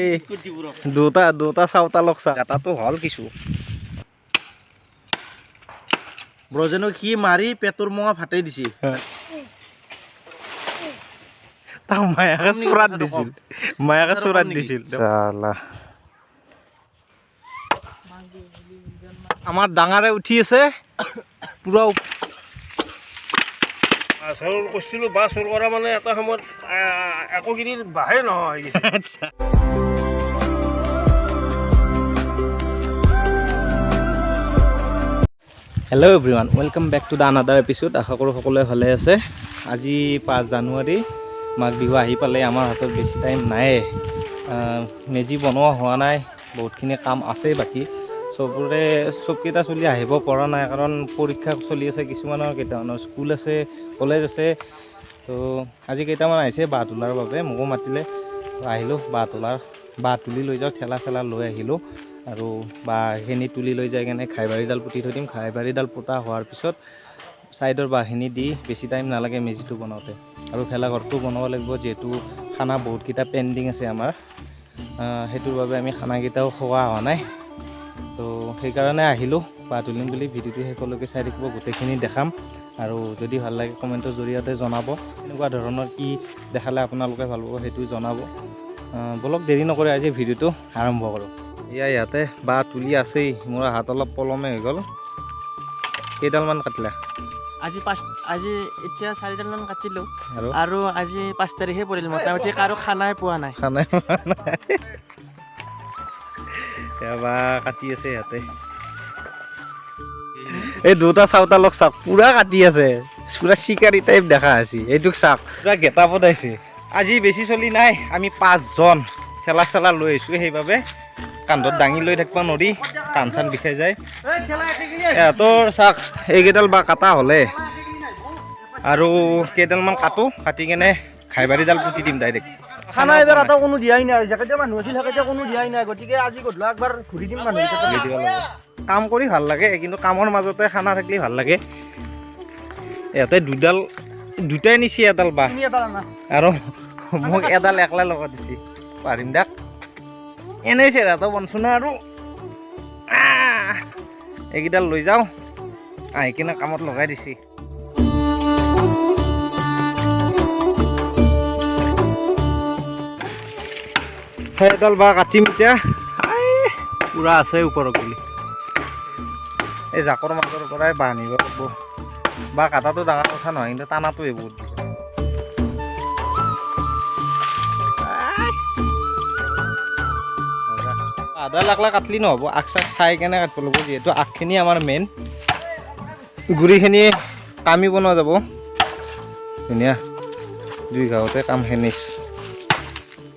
এই দুটা চাওতা লগচা এটাতো হল কিছু ব্ৰজেনো সি মাৰি পেটৰ মঙা ফাটাই দিছে তাক মায়াকে চোৰাত দিছিল চালা আমাৰ ডাঙাৰে উঠি আছে পুৰা চোৰ কৰিছিলোঁ বা চোৰ কৰা মানে এটা সময়ত একোখিনিৰ বাহে নহয় hello' everyone welcome back to the another episode আশা কৰোঁ সকলোৱে ভালে আছে আজি 5 জানুৱাৰী মাঘ বিহু আহি পালে আমাৰ হাতত বেছি টাইম নাই মেজি বনোৱা হোৱা নাই বহুতখিনি কাম আছে বাকী চবকেইটা চলি আহিব পৰা নাই কাৰণ পৰীক্ষা চলি আছে কিছুমানৰ কেইটামানৰ স্কুল আছে কলেজ আছে তো আজি কেইটামান আহিছে বাঁহ তোলাৰ বাবে মোকো মাতিলে আহিলোঁ বাঁহ তুলি লৈ যাওঁ ঠেলা চেলা লৈ আহিলোঁ আৰু বাঁহখিনি তুলি লৈ যাই কেনে ঘাইবাৰীডাল পুতি থৈ দিম ঘাইবাৰীডাল পোতা হোৱাৰ পিছত ছাইডৰ বাঁহখিনি দি বেছি টাইম নালাগে মেজিটো বনাওঁতে আৰু ভেলাঘৰটো বনাব লাগিব যিহেতু খানা বহুতকেইটা পেণ্ডিং আছে আমাৰ সেইটোৰ বাবে আমি খানাকেইটাও খোৱা হোৱা নাই তো সেইকাৰণে আহিলোঁ বাঁহ তুলিম বুলি ভিডিঅ'টো শেষলৈকে চাই থাকিব গোটেইখিনি দেখাম আৰু যদি ভাল লাগে কমেণ্টৰ জৰিয়তে জনাব এনেকুৱা ধৰণৰ কি দেখালে আপোনালোকে ভাল পাব সেইটো জনাব বলক দেৰি নকৰে আজি ভিডিঅ'টো আৰম্ভ কৰোঁ ইয়াতে বাঁহ তুলি আছেই মোৰ হাত অলপ পলমে হৈ গ'ল কেইডালমান কাটিলা আজি এতিয়া 4ডালমান কাটিলোঁ আৰু আজি 5 তাৰিখে পৰিল মোটামুটি কাৰো খানাই পোৱা নাই কাটি আছে ইয়াতে এই দুটা চাওতা লগ চাওক পুৰা কাটি আছে পুৰা চিকাৰী টাইপ দেখা আছে এইটোক চাওক পুৰা গেটা পতাইছে আজি বেছি চলি নাই আমি 5 জন ঠেলা চেলা লৈ আহিছোঁ সেইবাবে কান্ধত দাঙি লৈ থাকিব নোৱাৰি কাণ চান বিষাই যায় ইহঁতৰ চাওক এইকেইডাল বা কাটা হ'লে আৰু কেইডালমান কাটি কেনে ঘাইবাৰীডাল পুতি দিম ডাইৰেক্ট খানা এবাৰ এটা কোনো দিয়াই নাই যেকেইটা মানুহ আছিল সেইকেইটা কোনো দিয়াই নাই গতিকে আজি গধূলা একবাৰ ঘূৰি দিম মানুহ কাম কৰি ভাল লাগে কিন্তু কামৰ মাজতে খানা থাকিলে ভাল লাগে ইয়াতে দুটাই নিছি এডাল বাঁহ আৰু মোক এডাল একলা লগত দিছে পাৰিম দাক এনেই চেৰাটো বনছো না আৰু এইকেইডাল লৈ যাওঁ আহি কিনে কামত লগাই দিছে সেইডাল বা কাটিম এতিয়া পুৰা আছে ওপৰত বুলি এই জাকৰ মাজৰ পৰাই বাঁহ আনিব লাগিব বা কাটাটো ডাঙৰ কথা নহয় কিন্তু টানাটোৱে বহুত আধা লাখলা কাটলি নহ'ব আগ চাক চাই কেনে কাটিব লাগিব যিহেতু আগখিনি আমাৰ মেইন গুৰিখিনি কামি বনোৱা যাব ধুনীয়া 2 ঘাঁহতে কাম ফিনিছ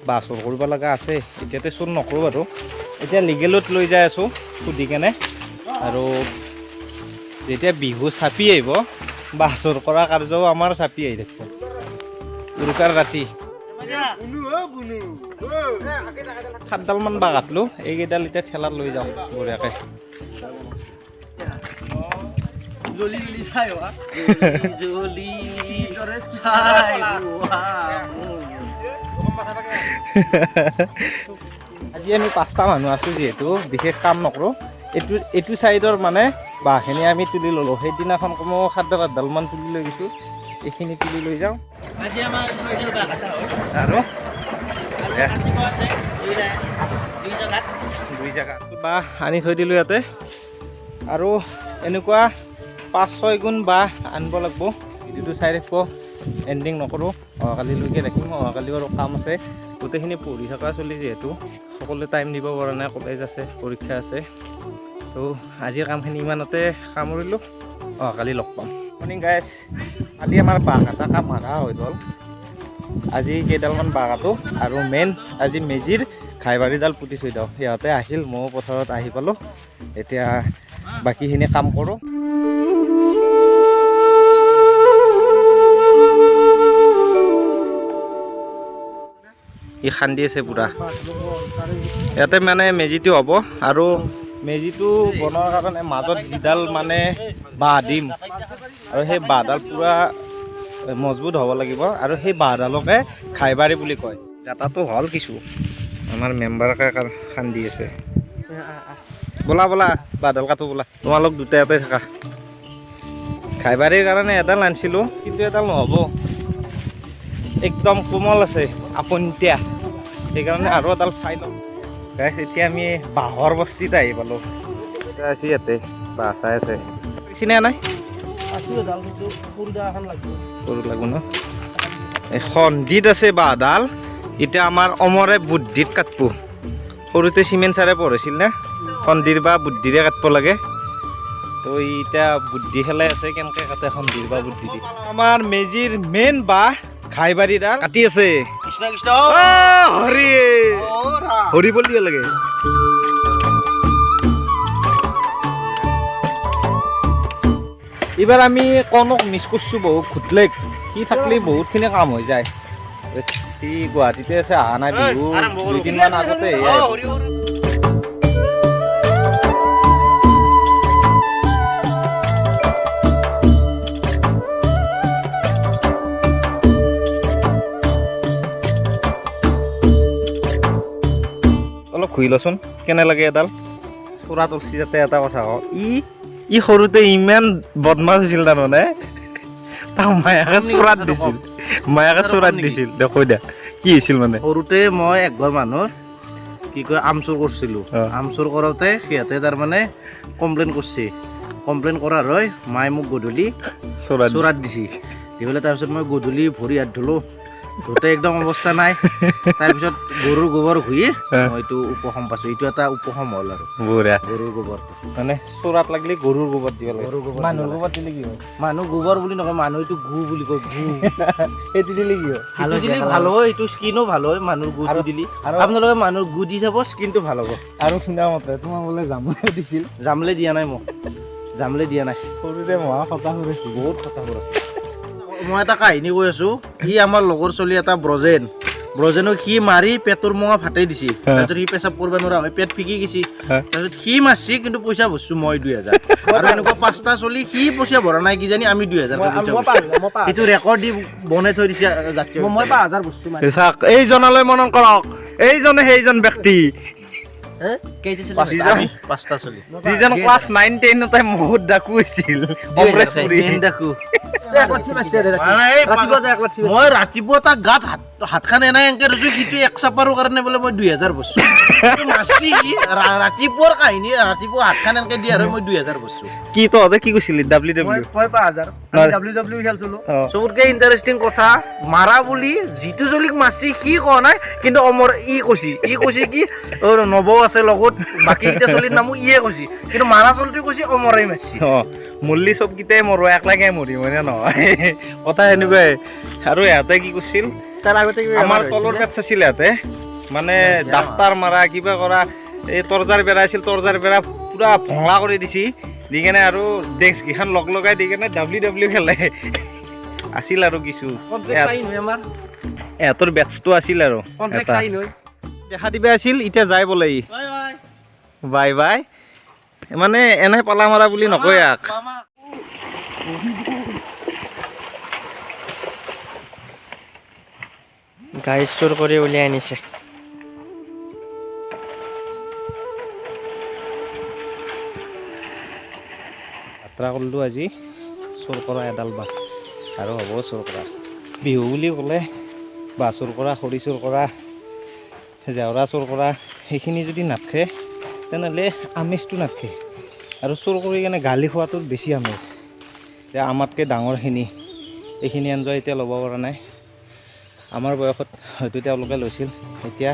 বাঁহ চোৰ কৰিব লগা আছে এতিয়াতে চোৰ নকৰোঁ বাৰু এতিয়া লিগেলত লৈ যাই আছোঁ সুধি কেনে আৰু যেতিয়া বিহু চাপি আহিব বাঁহ চোৰ কৰা কাৰ্যও আমাৰ চাপি আহি থাকিব উৰুকাৰ ৰাতি 7ডালমান বাঁহ কাটলোঁ এইকেইডাল এতিয়া ঠেলাত লৈ যাওঁ বঢ়িয়াকৈ আজি আমি 5টা মানুহ আছোঁ যিহেতু বিশেষ কাম নকৰোঁ এইটো চাইডৰ মানে বাঁহখিনি আমি তুলি ল'লোঁ সেইদিনাখন কমেও 7-8ডালমান তুলি লৈ গৈছোঁ এইখিনি তুলি লৈ যাওঁ আজি আমাৰ 6ডাল বাঁহ কাটা হ'ল আৰু দুই জেগাত বাঁহ আনি থৈ দিলোঁ ইয়াতে আৰু এনেকুৱা 5-6 গুণ বাঁহ আনিব লাগিব ভিডিঅ'টো চাই থাকিব এণ্ডিং নকৰোঁ অহাকালিলৈকে ৰাখিম অহাকালি আৰু কাম আছে গোটেইখিনি পঢ়ি থকা চলি যিহেতু সকলোৱে টাইম দিব পৰা নাই কলেজ আছে পৰীক্ষা আছে তো আজিৰ কামখিনি ইমানতে সামৰিলোঁ অহাকালি লগ পাম মৰ্ণিং গাইজ কালি আমাৰ বাঁহ কাটা কাম আধা হৈ গ'ল আজি কেইডালমান বাঁহ কাটো আৰু মেইন আজি মেজিৰ ঘাইবাৰীডাল পুতি থৈ দিওঁ সিহঁতে আহিল ময়ো পথাৰত আহি পালোঁ এতিয়া বাকীখিনি কাম কৰোঁ ই খান্দি আছে পুৰা ইয়াতে মানে মেজিটো হ'ব আৰু মেজিটো বনোৱাৰ কাৰণে মাজত যিডাল মানে বাঁহ দিম আৰু সেই বাঁহডাল পুৰা মজবুত হ'ব লাগিব আৰু সেই বাঁহডালকে ঘাইবাৰী বুলি কয় গাঁতাটো হ'ল কিছু আমাৰ মেম্বাৰকে খান্দি আছে ব'লা ব'লা বাঁহডাল কাটো ব'লা তোমালোক দুটা ইয়াতে থাকা খাইবাৰীৰ কাৰণে এডাল আনিছিলোঁ কিন্তু এডাল নহ'ব একদম কোমল আছে আপন্তীয়া সেইকাৰণে আৰু এডাল চাই লওঁ গাইছ এতিয়া আমি বাঁহৰ বস্তিত আহি পালোঁ এতিয়া আছি ইয়াতে বাঁহ চাই আছে চিনে নাই সৰু লাগো ন এই সন্ধিত আছে বাঁহডাল এতিয়া আমাৰ অমৰে বুদ্ধিত কাটব সৰুতে চিমেণ্ট ছাৰে পঢ়িছিল না সন্ধিৰ বা বুদ্ধিৰে কাটব লাগে তো এতিয়া বুদ্ধি খেলাই আছে কেনেকৈ কাটে সন্ধিৰ বা বুদ্ধি দি আমাৰ মেজিৰ মেইন বাঁহ ঘাইবাৰীডাল কাটি আছে কৃষ্ণ কৃষ্ণ হৰি হৰি বল দিব লাগে এইবাৰ আমি কণক মিছ কৰিছোঁ বহুত ঘুটলেক সি থাকিলে বহুতখিনি কাম হৈ যায় সি গুৱাহাটীতে আছে অহা নাই বিহু 2 দিনমান আগতে অলপ ঘূৰি লচোন কেনে লাগে এডাল চোৰা তুলছি যাতে এটা কথা কওঁ ই সৰুতে ইমান বদমাছ হৈছিল তাৰমানে তাক মায়াকে চোৰাত দিছিল দেখো দিয়া কি হৈছিল মানে সৰুতে মই একঘৰ মানুহৰ কি কয় আম চুৰ কৰিছিলোঁ আম চুৰ কৰোঁতে সিহঁতে তাৰমানে কমপ্লেইন কৰিছে কমপ্লেইন কৰাৰ হয় মায়ে মোক গধূলি চোৰাত দিছে দি পেলাই তাৰপিছত মই গধূলি ভৰি হাত ধুলোঁ ধোতে একদম অৱস্থা নাই তাৰপিছত গৰুৰ গোবৰ ঘঁহি মই এইটো উপশম পাইছোঁ এইটো এটা উপশম হ'ল আৰু বঢ়িয়া গৰুৰ গোবৰ মানে চোৰাত লাগিলে গৰুৰ গোবৰ দিব লাগে গৰুৰ গোবৰ মানুহৰ গোবৰ দিলে কি হয় মানুহ গোবৰ বুলি নকয় মানুহ এইটো গু বুলি কয় গু সেইটো দিলে কি হয় সেইটো দিলে ভাল হয় এইটো স্কিনো ভাল হয় মানুহৰ গুটো দিলে আপোনালোকে মানুহৰ গু দি চাব স্কিনটো ভাল হ'ব আৰু শুনা মতে তোমাক বোলে জামুলে দিছিল জামলে দিয়া নাই মোক জামলে দিয়া নাই সৰুতে মহা খতা কৰিছিল বহুত কথা কৰিছে মই এটা কাহিনী কৈ আছোঁ ই আমাৰ লগৰ চলি এটা ব্ৰজেনক সি মাৰি পেটৰ মঙা ফাটাই দিছে তাৰপিছত সি পেচাব কৰিব নোৱাৰা হয় পেট ফিকি গৈছে তাৰপিছত সি মাৰছি কিন্তু পইচা ভৰছো মই 2000 আৰু এনেকুৱা 5টা চলি সি পইচা ভৰা নাই কিজানি আমি 2000 সেইটো ৰেকৰ্ড দি বনাই থৈ দিছে মই 5000 বস্তু এইজনলৈ মনত কৰক এইজনে সেইজন ব্যক্তি পাঁচটা চলি যিজন ক্লাছ 9-10 বহুত ডাকু হৈছিল ডাকু মই ৰাতিপুৱা তাক গাত হাতখন এনাই এনেকে ৰৈছো সিটো 1 চাপাৰৰ কাৰণে বোলে মই 2000 বস্তু ৰাতিপুৱাৰ কাহিনী ৰাতিপুৱা হাতখন এনেকে দিয়া হয় মই 2000 বস্তু কি তহঁতে কি কৈছিলি WWE মই 5000 WWE খেলছিলো চবতকে ইণ্টাৰেষ্টিং কথা মাৰা বুলি যিটো জলিক মাৰছি সি কোৱা নাই কিন্তু অমৰ ই কৈছি কি নব আছে লগত বাকী কেইটা চলিৰ নামো ইয়ে কৈছি কিন্তু মাৰা চলটো কৈছি অমৰে মাৰছি মল্লি চবকেইটাই মৰো একলাগে মৰিম হয়নে নহয় কথা এনেকুৱাই আৰু ইহঁতে কি কৰিছিল তাৰ আগতে আমাৰ তলৰ পেট চাইছিল ইহঁতে মানে ডাষ্টাৰ মাৰা কিবা কৰা এই তৰ্জাৰ বেৰা আছিল তৰ্জাৰ বেৰা পুৰা ভঙা কৰি দিছি দি কেনে আৰু ডেস্ক কেইখন লগ লগাই দি কেনে WWE খেলে আছিল আৰু কিছু এহঁতৰ বেটছটো আছিল আৰু দেখা দিবা আছিল এতিয়া যাই বোলে বাই বাই মানে এনে পালা মাৰা বুলি নকয় ইয়াক গাড়ী চুৰ কৰি উলিয়াই আনিছে যাত্ৰা কৰিলোঁ আজি চোৰ কৰা এডাল বাঁহ আৰু হ'ব চোৰ কৰা বিহু বুলি ক'লে বাঁহ চোৰ কৰা খৰি চোৰ কৰা জেওৰা চোৰ কৰা সেইখিনি যদি নাথাকে তেনেহ'লে আমেজটো নাথাকে আৰু চোৰ কৰি কেনে গালি খোৱাটোত বেছি আমেজ এতিয়া আমাতকৈ ডাঙৰখিনি এইখিনি এনজয় এতিয়া ল'ব পৰা নাই আমাৰ বয়সত হয়তো তেওঁলোকে লৈছিল এতিয়া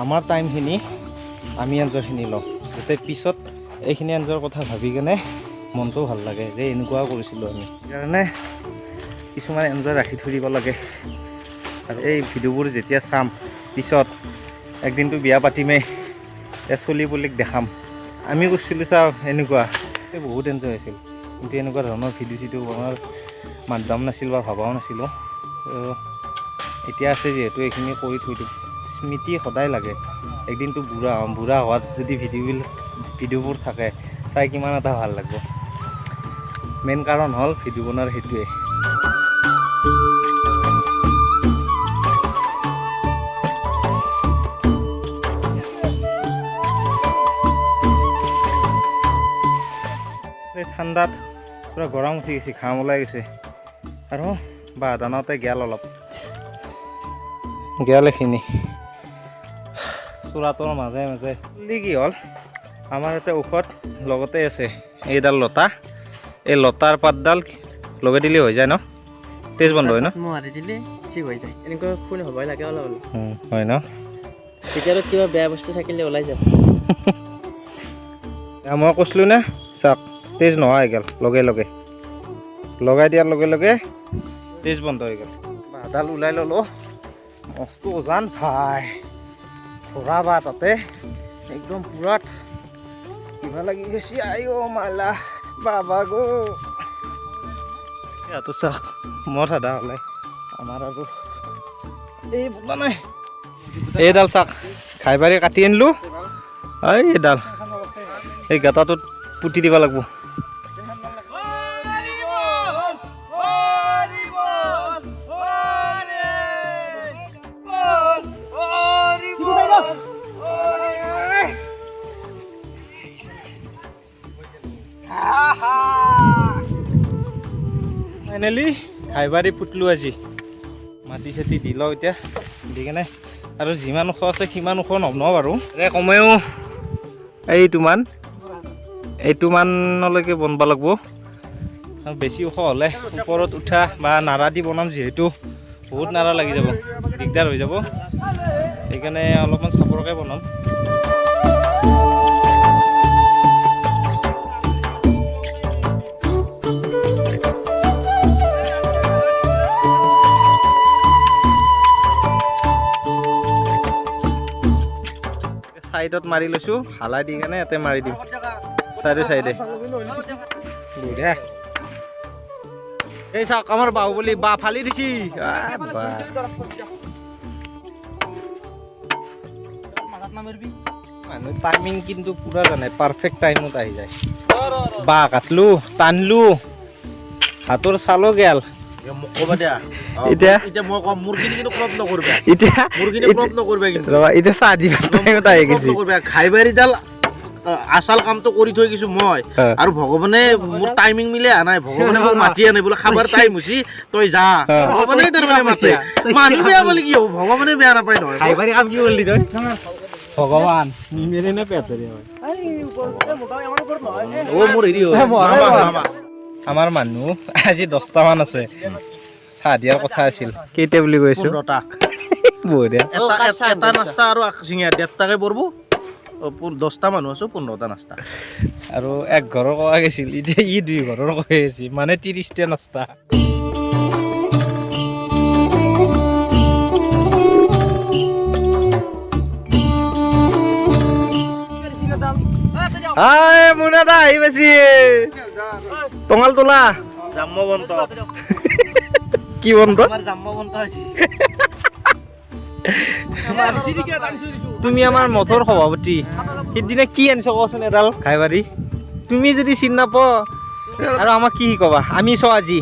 আমাৰ টাইমখিনি আমি এনজয়খিনি লওঁ যাতে পিছত এইখিনি এনজয়ৰ কথা ভাবি কেনে মনটো ভাল লাগে যে এনেকুৱাও কৰিছিলোঁ আমি সেইকাৰণে কিছুমান এনজয় ৰাখি থৈ দিব লাগে আৰু এই ভিডিঅ'বোৰ যেতিয়া চাম পিছত একদিনটো বিয়া পাতিমেই চলি পুলিক দেখাম আমি কৰিছিলোঁ চাওঁ এনেকুৱা বহুত এনজয় হৈছিল কিন্তু এনেকুৱা ধৰণৰ ভিডিঅ' চিডিঅ' বনোৱাৰ মাধ্যম নাছিল বা ভবাও নাছিলোঁ এতিয়া আছে যিহেতু এইখিনি কৰি থৈ দিওঁ স্মৃতি সদায় লাগে একদিনটো বুঢ়া হোৱাত যদি ভিডিঅ'বোৰ থাকে চাই কিমান এটা ভাল লাগিব মেইন কাৰণ হ'ল ভিডিঅ' বনোৱাৰ সেইটোৱে ঠাণ্ডাত পূৰা গৰম উঠি গৈছে, ঘাম ওলাই গৈছে আৰু বাঁহ দানতে গেল অলপ গেল এইখিনি চোৰাটোৰ মাজে মাজে কি হ'ল আমাৰ ইয়াতে ঔষধ লগতে আছে এইডাল লতা, এই লতাৰ পাতডাল লগাই দিলে হৈ যায় ন, তেজ বন্ধ হয় ন? মাৰি দিলে ঠিক হৈ যায়, এনেকুৱা খুন হ'বই লাগে অলপ অলপ, হয় ন? ভিতৰত কিবা বেয়া বস্তু থাকিলে ওলাই যাব। মই কৈছিলোঁ নে চাওক তেজ নোহোৱা হৈ গ'ল, লগে লগে লগাই দিয়াৰ লগে লগে তেজ বন্ধ হৈ গ'ল। বাঁহডাল ওলাই ল'লোঁ, মস্ত ওজান ভাই, ধৰা বা তাতে একদম পুৰাত কিবা লাগি গৈছে। আই অ' মালা বাবা গো, ইয়াতো চাওক মদ আধা ওলাই আমাৰ আৰু এই বোলা নাই। এইডাল চাওক খাই পাৰি কাটি আনিলোঁ, এইডাল এই গাঁতাটোত পুতি দিব লাগিব। ফাইনেলি খাইবাৰী পুতলোঁ আজি, মাটি চাটি দি লওঁ এতিয়া, দি কেনে আৰু যিমান ওখ আছে সিমান ওখ নহ'ব বাৰু, কমেও এইটোমানলৈকে বনাব লাগিব। বেছি ওখ হ'লে ওপৰত উঠা বা নাৰা দি বনাম, যিহেতু বহুত নাৰা লাগি যাব, দিগদাৰ হৈ যাব, সেইকাৰণে অলপমান চাপৰকৈ বনাম। চাইডত মাৰি লৈছোঁ, হালাই দি কেনে ইয়াতে মাৰি দিম চাইডে চাইডে। বঢ়িয়া, এই চাওক আমাৰ বাহুবলী বাঁহ ফালি দিছি। মানুহ টাইমিং কিন্তু পুৰা জানে, পাৰফেক্ট টাইমত আহি যায়। বাঁহ কাটলোঁ, টানলোঁ, হাতৰ চালো গেল। এতিয়া চাহ দিব আহি গৈছে। খাইবাৰীডাল আচল কামটো কৰি থৈ গৈছো মই, আৰু ভগৱানে মোৰ টাইমিং মিলে আহা নাই, ভগৱানে মোক মাতি আনে বোলে খাবাৰ টাইম হৈছে তই যা, ভগৱানে তাৰমানে মাতে। মানুহ বেয়া বুলি কি হ'ব, ভগৱানে বেয়া নাপায় নহয়। খাইবাৰী কাম কি কৰিলি তই? ভগৱান নিমেৰে নে পেটৰে হয়? আমাৰ মানুহ আজি 10টামান আছে, চাহ দিয়াৰ কথা আছিল। কেইটা বুলি কৈছো? 15টা। বঢ়িয়া। এটা নাস্তা আৰু চিঙিয়া 1.5টাকে পৰব। 10টা মানুহ আছো, 15টা নাস্তা। আৰু এক ঘৰৰ কোৱা গৈছিল, এতিয়া 2 ঘৰৰ কৈ আছে, মানে 30টা নাস্তা। মুনা দা আহি পাইছি, টঙাল তোলা জাম্মবন্ত কি বন্ধ? তুমি আমাৰ মঠৰ সভাপতি, সিদিনা কি আনিছ কচোন এডাল খাইবাৰী? তুমি যদি চিনি নাপোৱা আৰু আমাক কি কবা? আমি চাওঁ আজি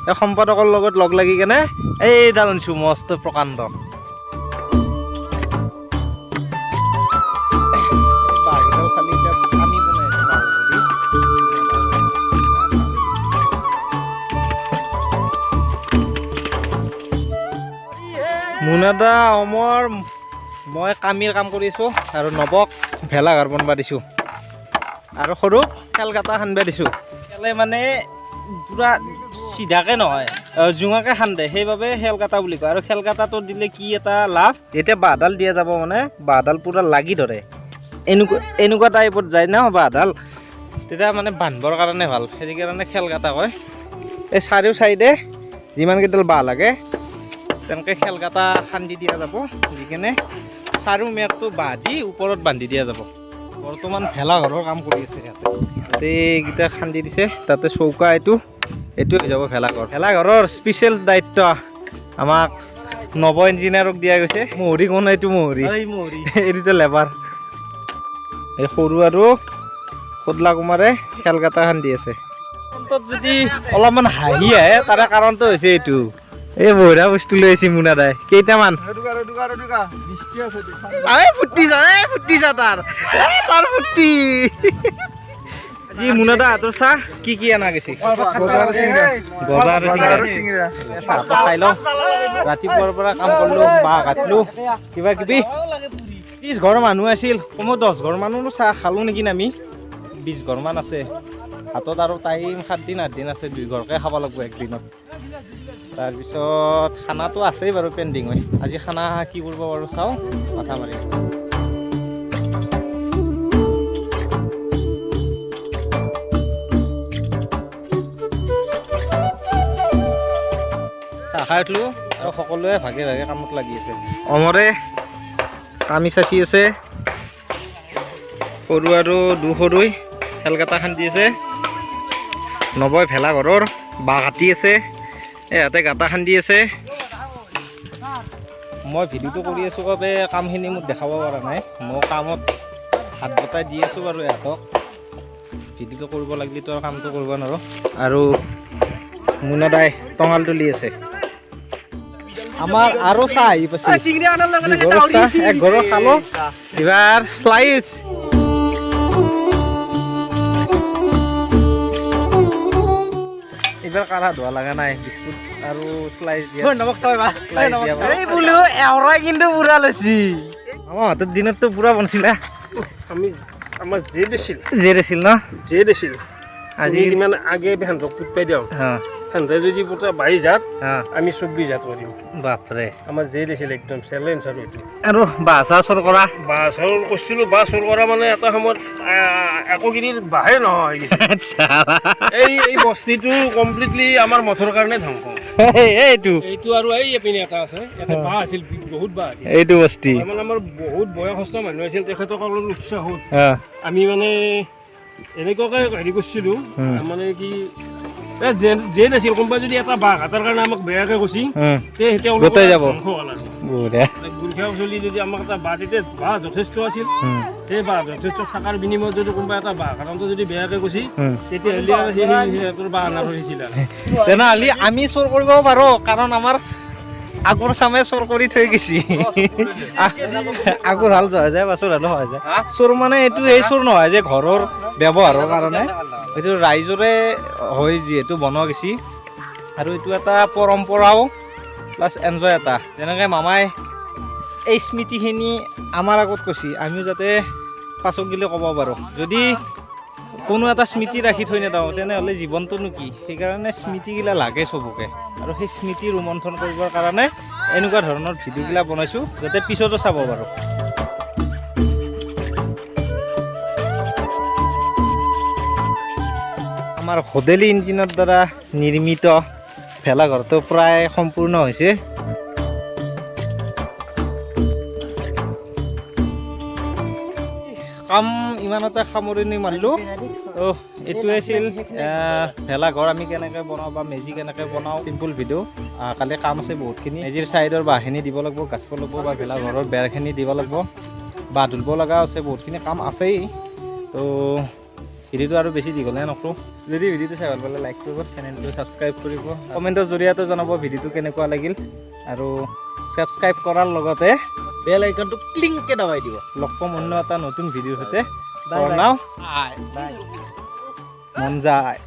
এই সম্পাদকৰ লগত লগ লাগি কেনে এইডাল আনিছো মস্ত প্ৰকাণ্ড। মুনাদা অমৰ মই কামিৰ কাম কৰিছোঁ আৰু নৱক ভেলাঘৰ বনাব দিছোঁ আৰু সৰু খেলকাটা খান্দিব দিছোঁ। খেলে মানে পূৰা চিধাকৈ নহয়, জোঙাকৈ খান্দে, সেইবাবে খেলকাটা বুলি কয়। আৰু খেলকাটাটো দিলে কি এটা লাভ, যেতিয়া বাঁহডাল দিয়া যাব মানে বাঁহডাল পূৰা লাগি ধৰে, এনেকুৱা টাইপত যায় ন বাঁহডাল, তেতিয়া মানে বান্ধিবৰ কাৰণে ভাল, সেইকাৰণে খেলকাটা কয়। এই চাৰিও চাইডে যিমানকেইডাল বাঁহ লাগে তেনেকৈ খেলকাটা খান্দি দিয়া যাব, দি কেনে চাৰু মেৰটো বাঁহ দি ওপৰত বান্ধি দিয়া যাব। বৰ্তমান ভেলাঘৰৰ কাম কৰি আছে ইয়াতে, এইকেইটা খান্দি দিছে, তাতে চৌকা এইটো হৈ যাব ভেলাঘৰ। ভেলাঘৰৰ স্পেচিয়েল দায়িত্ব আমাক নৱ ইঞ্জিনিয়াৰক দিয়া গৈছে। মহৰি কোন? এইটো মহৰি, এইটো লেবাৰ। এই সৰু আৰু খোদলা কুমাৰে খেলকাটা খান্দি আছে। যদি অলপমান হাঁহি আহে তাৰে কাৰণটো হৈছে এইটো, এই বঢ়িয়া বস্তু লৈ আহিছে মুনাদাই। কেইটামান ফুটি তাৰ ফুটি যি মুনাদা হাতৰ চাহ কি অনা গৈছে গজা আৰু চিংৰা চাহটো খাই লওঁ ৰাতিপুৱাৰ পৰা কাম কৰিলোঁ বাঁহ কাটিলোঁ কিবা কিবি 30 ঘৰ মানুহ আছিল কমেও 10 ঘৰ মানুহনো চাহ খালোঁ নেকি আমি 20 ঘৰমান আছে হাতত আৰু টাইম 7 দিন 8 দিন আছে 2 ঘৰকে খাব লাগিব একদিনত তাৰপিছত খানাটো আছেই বাৰু পেণ্ডিং হৈ আজি খানা কি কৰিব বাৰু চাওঁ মাথা মাৰি চাহ খাই উঠিলোঁ আৰু সকলোৱে ভাগে ভাগে কামত লাগি আছে অমৰে কামি চাচি আছে সৰু আৰু দুসৰুই খেলকেইটা খান্দি আছে নবৈ ভেলাঘৰৰ বাঁহ কাটি আছে ইয়াতে গাঁটা খান্দি আছে মই ভিডিঅ'টো কৰি আছোঁ বাবে কামখিনি মোক দেখাব পৰা নাই মই কামত হাত বটাই দি আছোঁ বাৰু ইহঁতক ভিডিঅ'টো কৰিব লাগিলেতো আৰু কামটো কৰিব নোৱাৰোঁ আৰু মুনাদাই টঙাল তুলি আছে আমাৰ আৰু চাহ আহি পাইছে এক ঘৰৰ খালোঁ এইবাৰ শ্লাইচ এইবাৰ কাঢ়া ধোৱা লগা নাই বিস্কুট আৰু শ্লাইচ দিয়া এই বোলো এওৰাই কিন্তু পুৰা লৈছি আমাৰ হাতৰ দিনততো পুৰা বনছিলা আমি আমাৰ জেৰ আছিল ন আজি ইমান আগে বেহান্তক পুত পাই দিওঁ সেন্তে যদি পুতা 22 হাত আমি 24 হাত কৰিম বাপৰে আমাৰ জেল আছিল একদম চেলেঞ্জ আৰু এইটো আৰু বাঁহ চাহ চৰ কৰা বাঁহ চৰ কৰিছিলোঁ বাঁহ চৰ কৰা মানে এটা সময়ত একোগিৰিৰ বাঁহে নহয় এই বস্তিটো কমপ্লিটলি আমাৰ মঠৰ কাৰণে ধ্বংস এইটো আৰু এই এপিনে এটা আছে ইয়াতে বাঁহ আছিল বহুত বাঁহ আছিল এইটো বস্তি মানে আমাৰ বহুত বয়সস্থ মানুহ আছিল তেখেতসকলৰ উৎসাহত আমি মানে এনেকুৱাকৈ হেৰি কৰিছিলোঁ মানে কি জেল আছিল কোনোবাই যদি এটা বাঘ হাতৰ কাৰণে আমাক বেয়াকৈ কৈছি গোটাই যাব গুলখীয়া চলি যদি আমাক এটা বাঘ তেতিয়া বাঘ যথেষ্ট আছিল সেই বাঘ যথেষ্ট থকাৰ বিনিময়ত যদি কোনোবা এটা বাঘ কাৰণটো যদি বেয়াকৈ কৈছি তেতিয়াহ'লে আৰু সিহঁতৰ বাঘ নাধৰিছিল তেনেহ'লে আমি চোৰ কৰিব পাৰোঁ কাৰণ আমাৰ আগৰ চামে চোৰ কৰি থৈ গৈছি আগৰ হাল যোৱা যায় বা চোৰ হালো হয় যায় চোৰ মানে এইটো এই চোৰ নহয় যে ঘৰৰ ব্যৱহাৰৰ কাৰণে এইটো ৰাইজৰে হৈ যিহেতু বনোৱা গৈছি আৰু এইটো এটা পৰম্পৰাও প্লাছ এনজয় এটা যেনেকৈ মামাই এই স্মৃতিখিনি আমাৰ আগত কৈছি আমিও যাতে পাছক গিলে ক'ব পাৰোঁ যদি কোনো এটা স্মৃতি ৰাখি থৈ নেদাওঁ তেনেহ'লে জীৱনটোনো কি সেইকাৰণে স্মৃতিগিলা লাগে চবকে আৰু সেই স্মৃতি ৰোমন্থন কৰিবৰ কাৰণে এনেকুৱা ধৰণৰ ভিডিঅ'গিলা বনাইছোঁ যাতে পিছতো চাব পাৰোঁ আমাৰ হোডেলি ইঞ্জিনৰ দ্বাৰা নিৰ্মিত ভেলাঘৰটো প্ৰায় সম্পূৰ্ণ হৈছে কাম ইমানতে সামৰণি মাৰিলোঁ তো এইটোৱে আছিল ভেলাঘৰ আমি কেনেকৈ বনাওঁ বা মেজি কেনেকৈ বনাওঁ চিম্পুল ভিডিঅ' কালি কাম আছে বহুতখিনি মেজিৰ ছাইডৰ বাঁহখিনি দিব লাগিব গাঁঠিব লাগিব বা ভেলাঘৰৰ বেৰখিনি দিব লাগিব বাঁহ ধুব লগা আছে বহুতখিনি কাম আছেই তো ভিডিঅ'টো আৰু বেছি দীঘলে নকৰোঁ যদি ভিডিঅ'টো চাই ভাল পালে লাইক কৰিব চেনেলটো ছাবস্ক্ৰাইব কৰিব কমেণ্টৰ জৰিয়তে জনাব ভিডিঅ'টো কেনেকুৱা লাগিল আৰু ছাবস্ক্ৰাইব কৰাৰ লগতে বেল আইকনটো ক্লিংকৈ দবাই দিব লগ পাম অন্য এটা নতুন ভিডিঅ'ৰ সৈতে মন যায়